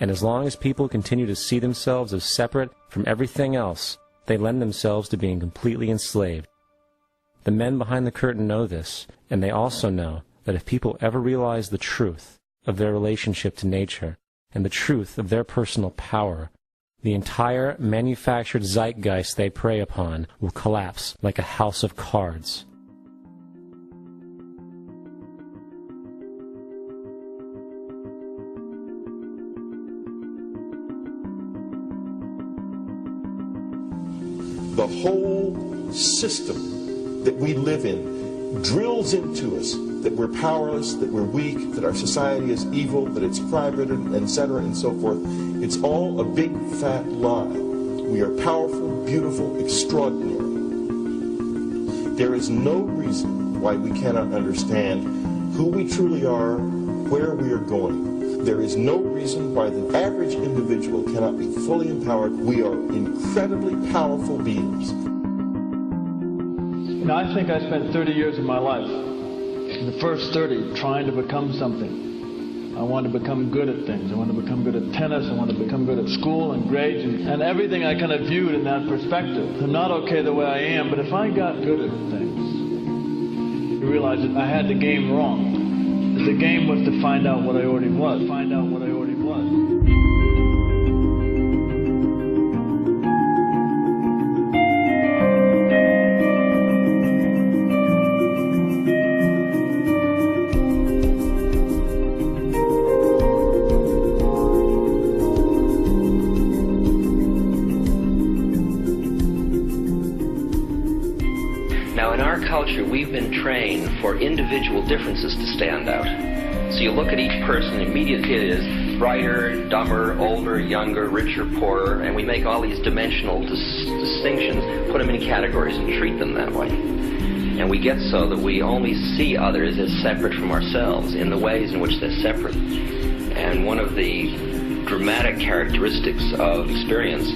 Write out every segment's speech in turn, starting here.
And as long as people continue to see themselves as separate from everything else, they lend themselves to being completely enslaved. The men behind the curtain know this, and they also know that if people ever realize the truth of their relationship to nature and the truth of their personal power, the entire manufactured zeitgeist they prey upon will collapse like a house of cards. The whole system that we live in drills into us that we're powerless, that we're weak, that our society is evil, that it's private, etc., and so forth. It's all a big fat lie. We are powerful, beautiful, extraordinary. There is no reason why we cannot understand who we truly are, where we are going. There is no reason why the average individual cannot be fully empowered. We are incredibly powerful beings. You know, I think I spent 30 years of my life, in the first 30, trying to become something. I wanted to become good at things. I wanted to become good at tennis. I wanted to become good at school and grades and everything I kind of viewed in that perspective. I'm not okay the way I am, but if I got good at things, you realize that I had the game wrong. The game was to find out what I already was. Now, in our culture, we've been trained for individual differences to stand out. So you look at each person, immediately it is brighter, dumber, older, younger, richer, poorer, and we make all these dimensional distinctions, put them in categories and treat them that way. And we get so that we only see others as separate from ourselves in the ways in which they're separate. And one of the dramatic characteristics of experience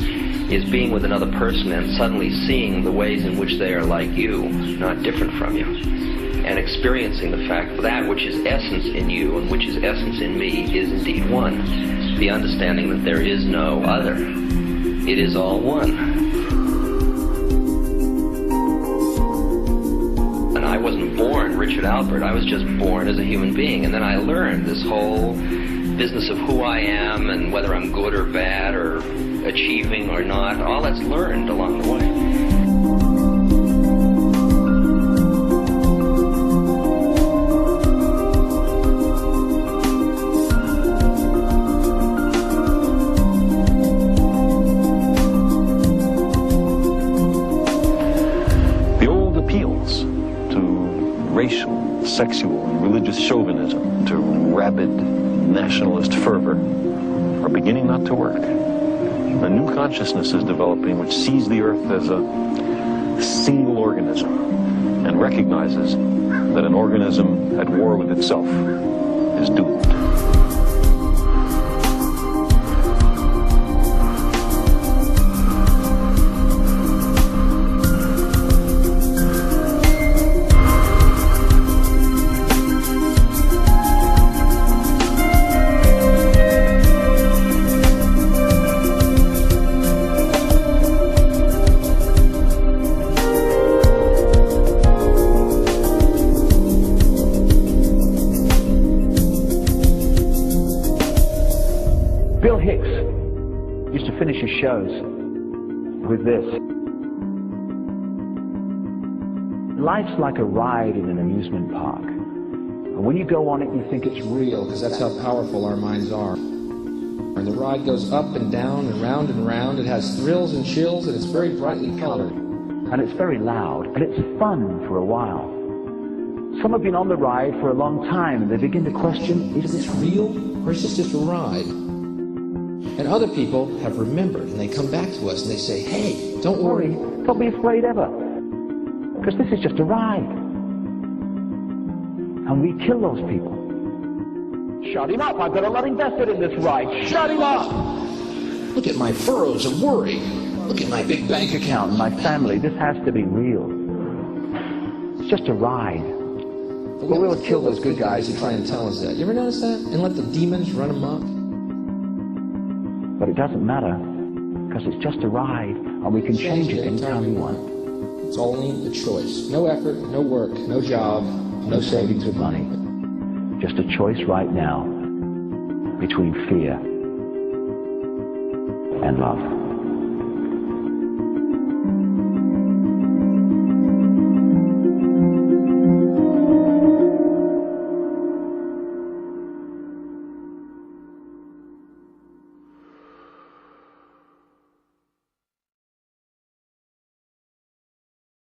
is being with another person and suddenly seeing the ways in which they are like you, not different from you, and experiencing the fact that which is essence in you and which is essence in me is indeed one. The understanding that there is no other. It is all one. And I wasn't born Richard Albert, I was just born as a human being, and then I learned this whole business of who I am and whether I'm good or bad or achieving or not. All that's learned along the way. The old appeals to racial, sexual, and religious chauvinism, to rabid nationalist fervor, are beginning not to work. A new consciousness is developing which sees the earth as a single organism and recognizes that an organism at war with itself is doomed. Finish his shows with this. Life's like a ride in an amusement park. And when you go on it, you think it's real, because that's how powerful our minds are. And the ride goes up and down and round and round. It has thrills and chills, and it's very brightly colored. And it's very loud, and it's fun for a while. Some have been on the ride for a long time, and they begin to question, is this real, or is this just a ride? And other people have remembered, and they come back to us and they say, hey, don't worry. Don't be afraid ever, because this is just a ride. And we kill those people. Shut him up, I've got a lot invested in this ride. Shut him up! Look at my furrows of worry. Look at my big bank account and my family. This has to be real. It's just a ride. But we'll kill those good guys who try and tell us that. You ever notice that? And let the demons run amok? But it doesn't matter, because it's just a ride, and we can change it anytime we want. It's only a choice. No effort, no work, no job, no savings of money. Just a choice right now between fear and love.